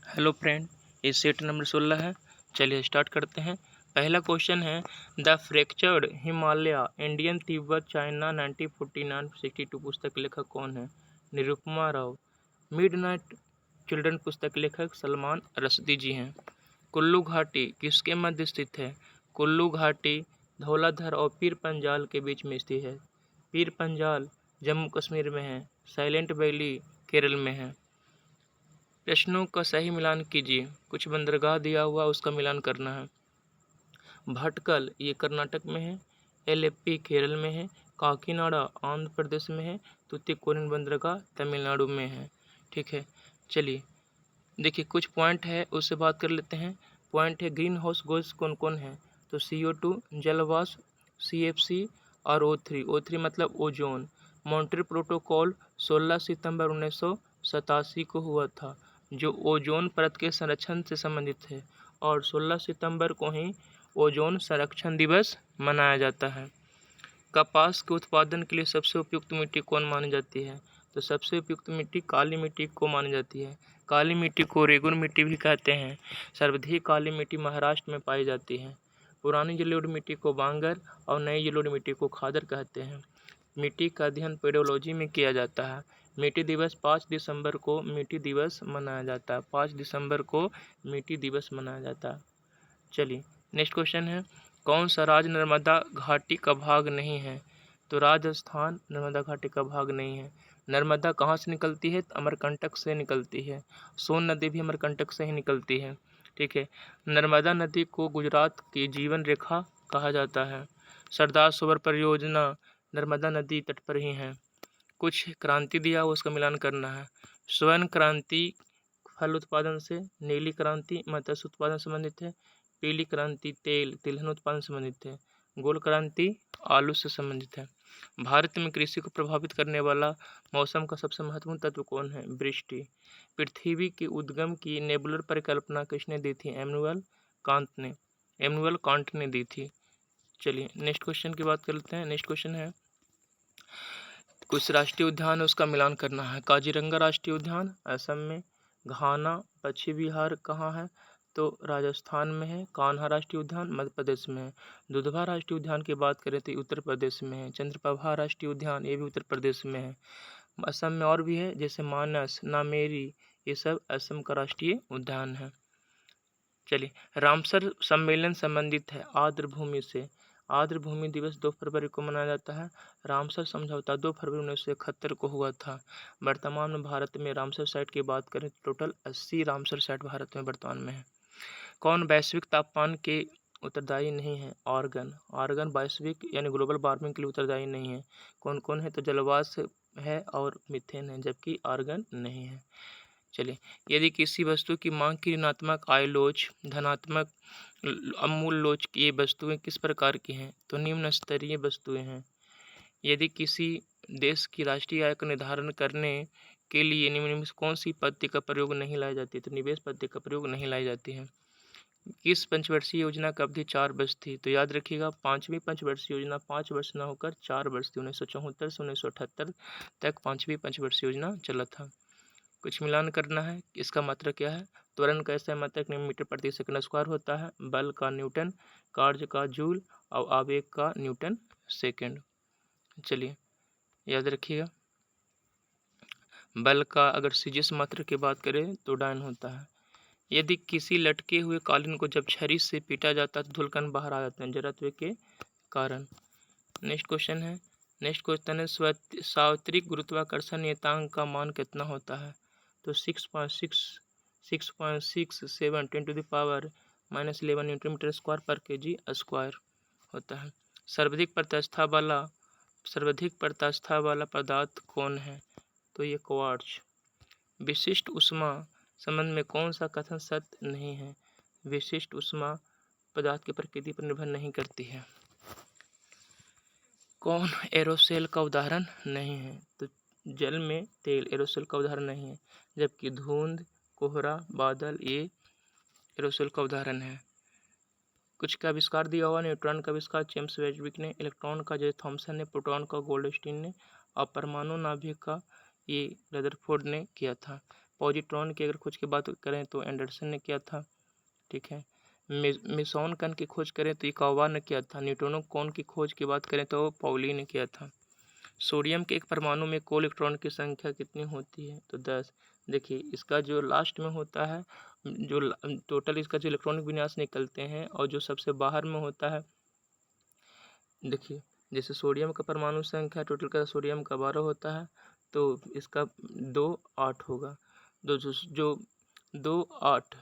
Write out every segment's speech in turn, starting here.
Hello friend, ये set number 16 है। चलिए स्टार्ट करते हैं। पहला क्वेश्चन है, the fractured Himalaya Indian Tibet China 1949-62 पुस्तक के लेखक कौन है? निरुपमा राव। मिडनाइट चिल्ड्रन पुस्तक के लेखक सलमान रश्दी जी हैं। कुल्लू घाटी किसके मध्य स्थित है? कुल्लू घाटी धौलाधर और पीर पंजाल के बीच में स्थित है। पीर पंजाल जम्मू कश्मीर में है। साइलेंट वैली केरल में है। प्रश्नों का सही मिलान कीजिए। कुछ बंदरगाह दिया हुआ उसका मिलान करना है। भटकल ये कर्नाटक में है। एलेप्पी केरल में है। काकीनाडा आंध्र प्रदेश में है। तुतिकोरिन बंदरगाह तमिलनाडु में है। ठीक है, चलिए देखिए कुछ पॉइंट है उससे बात कर लेते हैं। पॉइंट है, ग्रीन हाउस गैस कौन कौन है? तो CO2, जलवाष्प, CFC और O3 मतलब ओजोन। मॉन्ट्रियल प्रोटोकॉल 16 सितंबर 1987 को हुआ था, जो ओजोन परत के संरक्षण से संबंधित है, और 16 सितंबर को ही ओजोन संरक्षण दिवस मनाया जाता है। कपास के उत्पादन के लिए सबसे उपयुक्त मिट्टी कौन मानी जाती है? तो सबसे उपयुक्त मिट्टी काली मिट्टी को मानी जाती है। काली मिट्टी को रेगुन मिट्टी भी कहते हैं। सर्वाधिक काली मिट्टी महाराष्ट्र में पाई जाती है। पुरानी जलोढ़ मिट्टी को बांगर और नई जलोढ़ मिट्टी को खादर कहते हैं। मिट्टी का अध्ययन पेडोलॉजी में किया जाता है। मिट्टी दिवस 5 दिसंबर को मिट्टी दिवस मनाया जाता है। 5 दिसंबर को मिट्टी दिवस मनाया जाता है। चलिए नेक्स्ट क्वेश्चन है, कौन सा राज्य नर्मदा घाटी का भाग नहीं है? तो राजस्थान नर्मदा घाटी का भाग नहीं है। नर्मदा कहाँ से निकलती है? तो अमरकंटक से निकलती है। सोन नदी भी अमरकंटक से ही निकलती है। ठीक है, नर्मदा नदी को गुजरात की जीवन रेखा कहा जाता है। सरदार सरोवर परियोजना नर्मदा नदी तट पर ही है। कुछ क्रांति दिया हुआ उसका मिलान करना है। स्वर्ण क्रांति फल उत्पादन से, नीली क्रांति मत्स्य उत्पादन से संबंधित है, पीली क्रांति तेल तिलहन उत्पादन से संबंधित है, गोल क्रांति आलू से संबंधित है। भारत में कृषि को प्रभावित करने वाला मौसम का सबसे महत्वपूर्ण तत्व कौन है? वृष्टि। पृथ्वी के उद्गम की नेबुलर परिकल्पना किसने दी थी? एमनुअल कांट ने दी थी। चलिए नेक्स्ट क्वेश्चन की बात कर लेते हैं। नेक्स्ट क्वेश्चन है, कुछ राष्ट्रीय उद्यान है उसका मिलान करना है। काजीरंगा राष्ट्रीय उद्यान असम में। घाना पश्चिमी बिहार कहाँ है? तो राजस्थान में है। कान्हा राष्ट्रीय उद्यान मध्य प्रदेश में है। दुधवा राष्ट्रीय उद्यान की बात करें तो उत्तर प्रदेश में है। चंद्रप्रभा राष्ट्रीय उद्यान ये भी उत्तर प्रदेश में है। असम में और भी है, जैसे मानस, नामेरी, ये सब असम का राष्ट्रीय उद्यान है। चलिए, रामसर सम्मेलन संबंधित है आर्द्र भूमि से। आर्द्र भूमि दिवस 2 फरवरी को मनाया जाता है। रामसर समझौता 2 फरवरी 1971 को हुआ था। वर्तमान में भारत में रामसर साइट की बात करें तो टोटल 80 रामसर साइट भारत में वर्तमान में है। कौन वैश्विक तापमान के उत्तरदायी नहीं है? आर्गन। आर्गन वैश्विक यानी ग्लोबल वार्मिंग के लिए उत्तरदायी नहीं है। कौन कौन है? तो जलवाष्प है और मीथेन है, जबकि आर्गन नहीं है। चलिए, यदि किसी वस्तु की मांग की ऋणात्मक आय लोच, धनात्मक अमूल लोच की ये वस्तुएं किस प्रकार की हैं? तो निम्न स्तरीय वस्तुएं हैं। यदि किसी देश की राष्ट्रीय आय का निर्धारण करने के लिए निम्न में से कौन सी पद्धति का प्रयोग नहीं लाई जाती? तो निवेश पद्धति का प्रयोग नहीं लाई जाती है। किस पंचवर्षीय योजना की अवधि 4 वर्ष थी? तो याद रखिएगा, 5वीं पंचवर्षीय योजना 5 वर्ष न होकर 4 वर्ष थी। 1974 से 1978 तक 5वीं पंचवर्षीय योजना चला था। कुछ मिलान करना है। इसका मात्रक क्या है? त्वरण का ऐसा मात्रक मीटर प्रति सेकंड स्क्वायर होता है। बल का न्यूटन, कार्य का जूल और आवेग का न्यूटन सेकंड। चलिए याद रखिएगा, बल का अगर सीजीएस मात्रक की बात करें तो डायन होता है। यदि किसी लटके हुए कालीन को जब छरी से पीटा जाता है तो धुलकण बाहर आ जाते हैं जड़त्व के कारण। नेक्स्ट क्वेश्चन है, सार्वत्रिक गुरुत्वाकर्षण नियतांक का मान कितना होता है? तो 6.67 10 to the power -11 newton metre square पर केजी स्क्वायर होता है। सर्वाधिक प्रत्यास्था वाला पदार्थ कौन है? तो ये क्वार्ट्ज। विशिष्ट ऊष्मा संबंध में कौन सा कथन सत्य नहीं है? विशिष्ट ऊष्मा पदार्थ की प्रकृति पर निर्भर नहीं करती है। कौन एरोसेल का उदाहरण नहीं है? तो जल में तेल एरोसेल का उदाहरण नहीं है, जबकि धुंध, कोहरा, बादल ये एरोसेल का उदाहरण है। कुछ का आविष्कार दिया हुआ, न्यूट्रॉन का आविष्कार जेम्स वेडविक ने, इलेक्ट्रॉन का जे थॉमसन ने, प्रोटॉन का गोल्डस्टीन ने, और परमाणु नाभिक का ये रदरफोर्ड ने किया था। पॉजिट्रॉन की अगर खोज की बात करें तो एंडरसन ने किया था, ठीक है। मेसॉन कण की खोज करें तो इकावा ने किया था। न्यूट्रॉनो कण की खोज की बात करें तो पाउली ने किया था। सोडियम के एक परमाणु में कुल इलेक्ट्रॉन की संख्या कितनी होती है? तो 10। देखिए इसका जो लास्ट में होता है, जो टोटल इसका जो इलेक्ट्रॉनिक विन्यास निकलते हैं और जो सबसे बाहर में होता है, देखिए जैसे सोडियम का परमाणु संख्या टोटल का सोडियम का 12 होता है, तो इसका 2 8 होगा। जो 2 8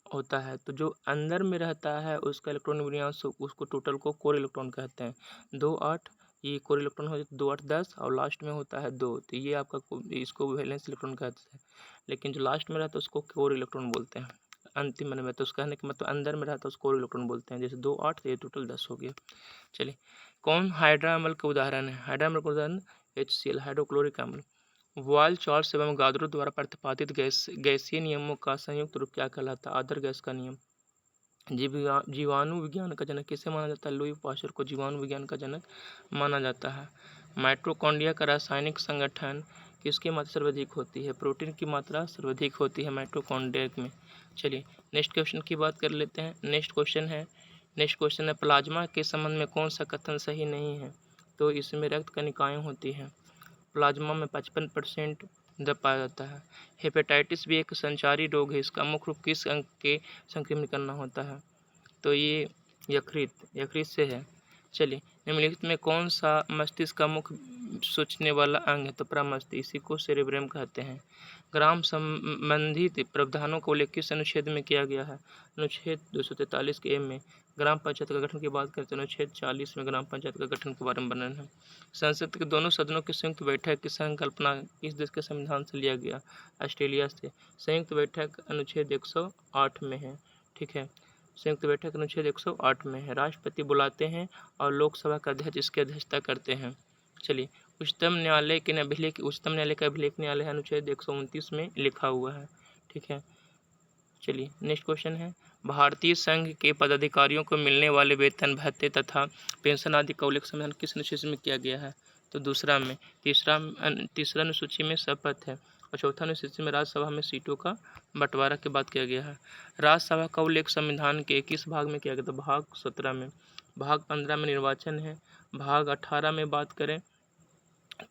होता है, तो जो अंदर में रहता है उसका इलेक्ट्रॉन विन्यास उसको टोटल को कोर इलेक्ट्रॉन कहते हैं। 2 8 ये कोर इलेक्ट्रॉन हो जाता है, 2 8 10 और लास्ट में होता है 2, तो ये आपका इसको वैलेंस इलेक्ट्रॉन कहते हैं। लेकिन जो लास्ट में रहता है उसको कोर इलेक्ट्रॉन बोलते हैं। अंतिम में तो उसका कहने का मतलब अंदर में रहता है उसको कोर इलेक्ट्रॉन बोलते हैं। जैसे 2 8 तो ये टोटल 10 हो गया। चलिए, कौन हाइड्रा अम्ल का उदाहरण है? हाइड्रा अम्ल का उदाहरण HCl हाइड्रोक्लोरिक अम्ल। वॉल चार्ल्स एवं गादरो द्वारा प्रतिपादित गैसीय नियमों का संयुक्त रूप क्या कहलाता है? आदर गैस का नियम। जीवाणु विज्ञान का जनक किसे माना जाता है? लुई पास्चर को जीवाणु विज्ञान का जनक माना जाता है। माइटोकॉन्ड्रिया का रासायनिक संगठन किसकी मात्रा सर्वाधिक होती है? प्रोटीन की मात्रा सर्वाधिक होती है माइटोकॉन्ड्रिया में। चलिए नेक्स्ट क्वेश्चन की बात कर लेते हैं। नेक्स्ट क्वेश्चन है प्लाज्मा के संबंध में कौन सा कथन सही नहीं है? तो इसमें रक्त कणिकाएं होती हैं। प्लाज्मा में 55% दब पाया जाता है। हेपेटाइटिस भी एक संचारी रोग है। इसका मुख्य रूप किस अंग के संक्रमण करना होता है? तो ये यकृत से है। चलिए, निम्नलिखित में कौन सा मस्तिष्क का मुख्य सोचने वाला अंग है? तो प्रमस्तिष्क, इसी को सेरेब्रम कहते हैं। ग्राम संबंधित प्रावधानों को उल्लेख किस अनुच्छेद में किया गया है? अनुच्छेद 243 के में। ग्राम पंचायत का गठन की बात करते हैं अनुच्छेद 40 में ग्राम पंचायत का गठन के बारे में वर्णन है। संसद के दोनों सदनों की संयुक्त बैठक की संकल्पना किस देश के संविधान से लिया गया? ऑस्ट्रेलिया से। संयुक्त बैठक अनुच्छेद 108 में है, ठीक है। संयुक्त बैठक अनुच्छेद 108 में है। राष्ट्रपति बुलाते हैं और लोकसभा का अध्यक्ष इसकी अध्यक्षता करते हैं। चलिए, उच्चतम न्यायालय का अभिलेख न्यायालय अनुच्छेद 129 में लिखा हुआ है, ठीक है। चलिए नेक्स्ट क्वेश्चन है भारतीय संघ के पदाधिकारियों को मिलने वाले वेतन भत्ते तथा पेंशन आदि का उल्लेख संविधान किस अनुच्छेद में किया गया है? तो दूसरा में। तीसरा अनुसूची में शपथ है और चौथा अनुसूची में राज्यसभा में सीटों का बंटवारा की बात किया गया है। राज्यसभा का उल्लेख संविधान के किस भाग में किया गया? तो भाग 17 में। भाग 15 में निर्वाचन है। भाग 18 में बात करें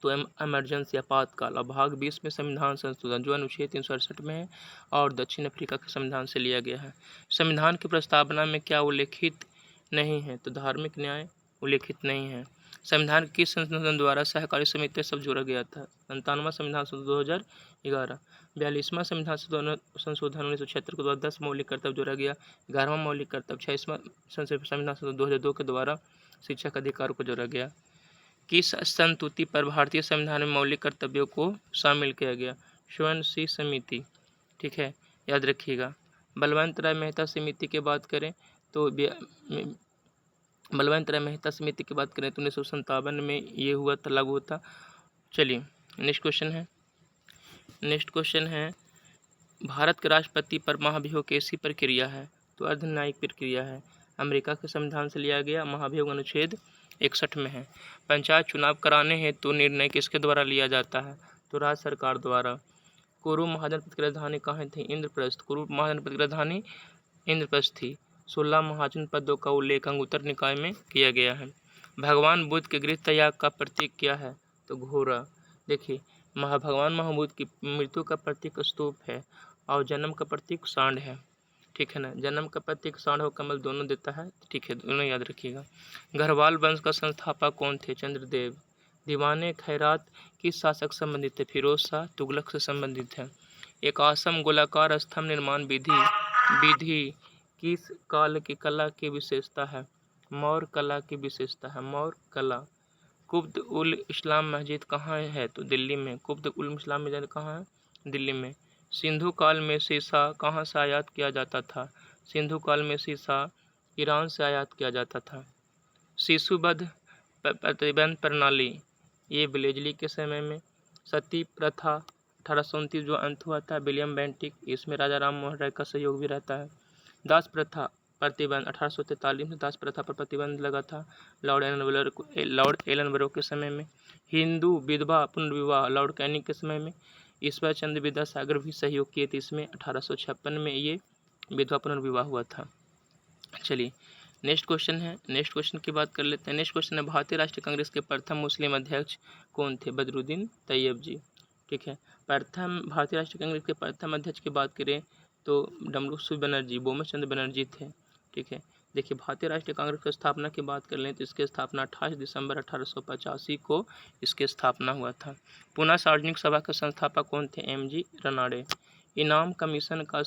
तो इमरजेंसी आपातकाल। और भाग 20 में संविधान संशोधन जो अनुच्छेद 368 में है और दक्षिण अफ्रीका के संविधान से लिया गया है। संविधान की प्रस्तावना में क्या उल्लेखित नहीं है? तो धार्मिक न्याय उल्लेखित नहीं है। संविधान किस संशोधन द्वारा सहकारी समिति सब जोड़ा गया था? 97वां संविधान संशोधन 2011। 42वां संविधान संशोधन 1976 के द्वारा 10 मौलिक कर्तव्य जोड़ा गया। 11वां मौलिक कर्तव्य 26वां संविधान संशोधन 2002 के द्वारा शिक्षा के अधिकार को जोड़ा गया। किस संस्तुति पर भारतीय संविधान में मौलिक कर्तव्यों को शामिल किया गया? स्वर्ण सिंह समिति, ठीक है, याद रखिएगा। बलवंत राय मेहता समिति की बात करें तो बलवंत राय मेहता समिति की बात करें तो 1957 में ये हुआ था, लागू होता। चलिए नेक्स्ट क्वेश्चन है भारत के राष्ट्रपति पर महाभियोग कैसी प्रक्रिया है? तो अर्धन्यायिक प्रक्रिया है। अमेरिका के संविधान से लिया गया। महाभियोग अनुच्छेद 61 में है। पंचायत चुनाव कराने हेतु निर्णय किसके द्वारा लिया जाता है? तो राज्य सरकार द्वारा। कुरु महाजनपद की राजधानी कहाँ थी? इंद्रप्रस्थ। कुरु महाजनपद की राजधानी इंद्रप्रस्थ थी। 16 महाजनपदों का उल्लेख अंगुत्तर निकाय में किया गया है। भगवान बुद्ध के गृह त्याग का प्रतीक क्या है? तो घोड़ा। देखिए भगवान महाबुद्ध की मृत्यु का प्रतीक स्तूप है और जन्म का प्रतीक सांड है, ठीक है ना। जन्म का प्रतीक सांड और कमल दोनों देता है, ठीक है, दोनों याद रखिएगा। गढ़वाल वंश का संस्थापक कौन थे? चंद्रदेव। दीवाने खैरात किस शासक संबंधित थे? फिरोज शाह तुगलक से संबंधित है। एक आसम गोलाकार स्तंभ निर्माण विधि किस काल की कला की विशेषता है? मौर्य कला की विशेषता है, मौर्य कला। कुब्द उल इस्लाम मस्जिद कहाँ है? तो दिल्ली में। कुब्द उल इस्लाम मस्जिद कहाँ है? दिल्ली में। सिंधु काल में सीसा कहाँ से आयात किया जाता था? सिंधु काल में सीसा ईरान से आयात किया जाता था। शिशुवध प्रतिबंध प्रणाली ये ब्लेजली के समय में। सती प्रथा 1829 जो अंत हुआ था, विलियम बेंटिक, इसमें राजा राम मोहन राय का सहयोग भी रहता है। दास प्रथा प्रतिबंध 1843 में दास प्रथा पर प्रतिबंध लगा था लॉर्ड एलन बरो के समय में। हिंदू विधवा पुनर्विवाह लॉर्ड कैनिंग के समय में। ईश्वर चंद्र विद्यासागर भी सहयोग किए थे इसमें। 1856 में ये विधवा पुनर्विवाह हुआ था। चलिए नेक्स्ट क्वेश्चन है, नेक्स्ट क्वेश्चन की बात कर लेते हैं। नेक्स्ट क्वेश्चन है भारतीय राष्ट्रीय कांग्रेस के प्रथम मुस्लिम अध्यक्ष कौन थे? बदरुद्दीन तैयब जी। ठीक है, प्रथम भारतीय राष्ट्रीय कांग्रेस के प्रथम अध्यक्ष की बात करें तो डमरू बनर्जी, बोमस चंद्र बनर्जी थे। ठीक है, देखिए भारतीय राष्ट्रीय कांग्रेस की स्थापना की बात कर लें तो इसकी स्थापना 28 दिसंबर 1885 को इसकी स्थापना हुआ था। पुनः सार्वजनिक सभा के संस्थापक कौन थे? MG रनाड़े। इनाम कमीशन का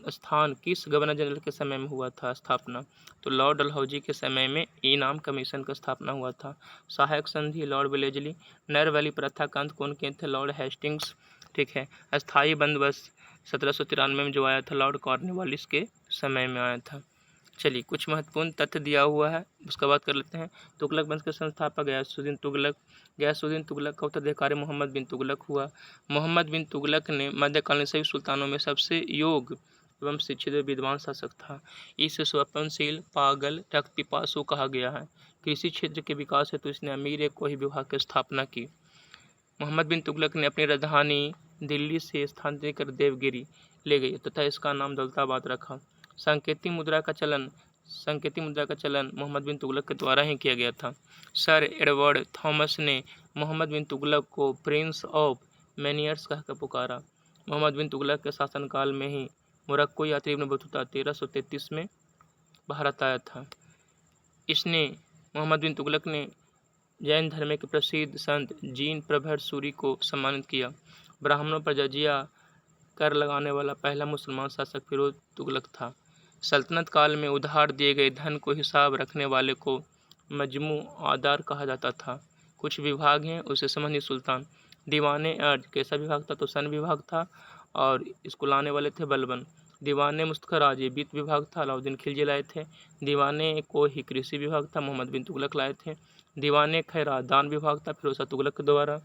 स्थान किस गवर्नर जनरल के समय में हुआ था स्थापना? तो लॉर्ड डलहौजी के समय में इनाम कमीशन का स्थापना हुआ था। सहायक संधि लॉर्ड वेलेजली। नर वैली प्रथा का अंत कौन किए थे? Lord Hastings. ठीक है, अस्थायी बंदोबस्त 1793 में जो आया था लॉर्ड कॉर्नवालिस के समय में आया था। चलिए कुछ महत्वपूर्ण तथ्य दिया हुआ है उसका बात कर लेते हैं। तुगलक वंश के संस्थापक गयासुद्दीन तुगलक। गयासुद्दीन तुगलक का उत्तराधिकारी मोहम्मद बिन तुगलक हुआ। मोहम्मद बिन तुगलक ने मध्यकालीन सभी सुल्तानों में सबसे योग्य एवं शिक्षित विद्वान शासक था। इसे स्वप्नशील, पागल, रक्त पिपासु कहा गया है। कृषि क्षेत्र के विकास हेतु इसने अमीर को ही विभाग की स्थापना की। मोहम्मद बिन तुगलक ने अपनी राजधानी दिल्ली से स्थानांतरित कर देवगिरी ले गई तथा इसका नाम दौलताबाद रखा। संकेती मुद्रा का चलन मोहम्मद बिन तुगलक के द्वारा ही किया गया था। सर एडवर्ड थॉमस ने मोहम्मद बिन तुगलक को प्रिंस ऑफ मैनियर्स कहकर पुकारा। मोहम्मद बिन तुगलक के शासनकाल में ही मोरक्को यात्री इब्न बतूता 1333 में भारत आया था। मोहम्मद बिन तुगलक ने जैन धर्म के प्रसिद्ध संत जीन प्रभर सूरी को सम्मानित किया। ब्राह्मणों पर जजिया कर लगाने वाला पहला मुसलमान शासक फिरोज तुगलक था। सल्तनत काल में उधार दिए गए धन को हिसाब रखने वाले को मजमू आदार कहा जाता था। कुछ विभाग हैं उसे समझनी सुल्तान। दीवाने अर्ज कैसा विभाग था? तो सन विभाग था और इसको लाने वाले थे बलबन। दीवाने मुस्तखराज ये वित्त विभाग था, अलाउद्दीन खिलजी लाए थे। दीवाने को ही कृषि विभाग था, मोहम्मद बिन तुगलक लाए थे। दीवाने खैरात दान विभाग था, फिरोज शाह तुगलक के द्वारा।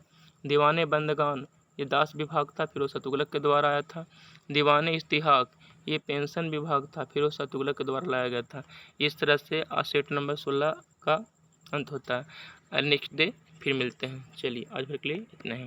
दीवाने बंदगान ये दास विभाग था, फिरोज शाह तुगलक के द्वारा आया था। दीवाने इस्तिहाक ये पेंशन विभाग था, फिरोज शाह तुगलक के द्वारा लाया गया था। इस तरह से सेट नंबर 16 का अंत होता है। नेक्स्ट डे फिर मिलते हैं। चलिए आज भर के लिए इतना ही।